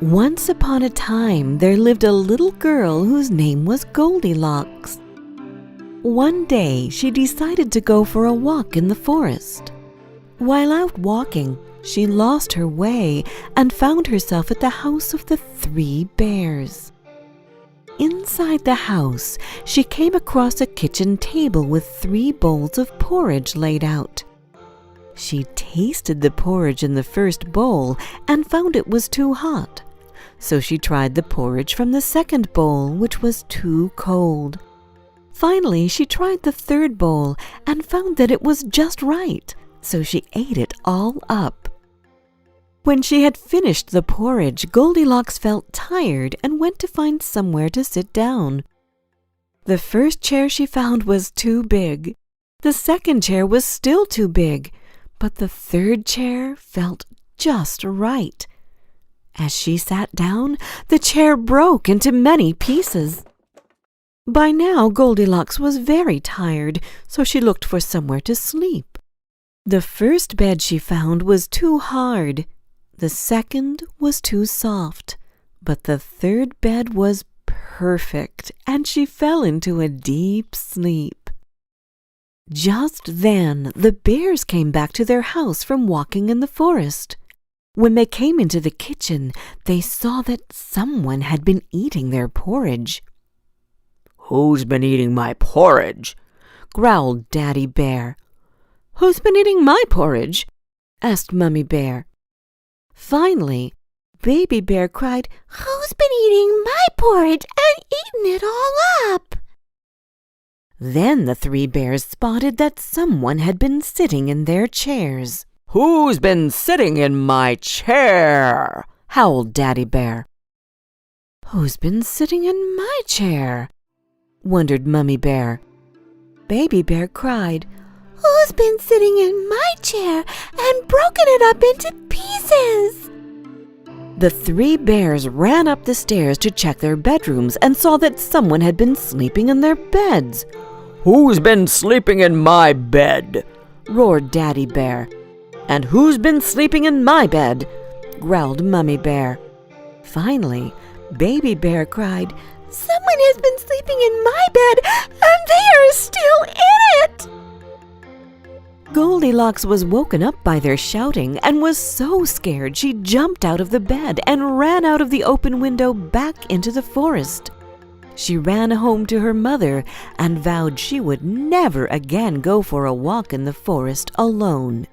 Once upon a time, there lived a little girl whose name was Goldilocks. One day, she decided to go for a walk in the forest. While out walking, she lost her way and found herself at the house of the 3 bears. Inside the house, she came across a kitchen table with 3 bowls of porridge laid out. She tasted the porridge in the first bowl and found it was too hot. So she tried the porridge from the second bowl, which was too cold. Finally, she tried the third bowl and found that it was just right, so she ate it all up. When she had finished the porridge, Goldilocks felt tired and went to find somewhere to sit down. The first chair she found was too big. The second chair was still too big, but the third chair felt just right. As she sat down, the chair broke into many pieces. By now, Goldilocks was very tired, so she looked for somewhere to sleep. The first bed she found was too hard. The second was too soft, but the third bed was perfect, and she fell into a deep sleep. Just then, the bears came back to their house from walking in the forest. When they came into the kitchen, they saw that someone had been eating their porridge. "Who's been eating my porridge?" growled Daddy Bear. "Who's been eating my porridge?" asked Mummy Bear. Finally, Baby Bear cried, "Who's been eating my porridge and eaten it all up?" Then the 3 bears spotted that someone had been sitting in their chairs. "Who's been sitting in my chair?" howled Daddy Bear. "Who's been sitting in my chair?" wondered Mummy Bear. Baby Bear cried, "Who's been sitting in my chair and broken it up into pieces?" The 3 bears ran up the stairs to check their bedrooms and saw that someone had been sleeping in their beds. "Who's been sleeping in my bed?" roared Daddy Bear. "And who's been sleeping in my bed?" growled Mummy Bear. Finally, Baby Bear cried, "Someone has been sleeping in my bed, and they are still in it!" Goldilocks was woken up by their shouting and was so scared she jumped out of the bed and ran out of the open window back into the forest. She ran home to her mother and vowed she would never again go for a walk in the forest alone.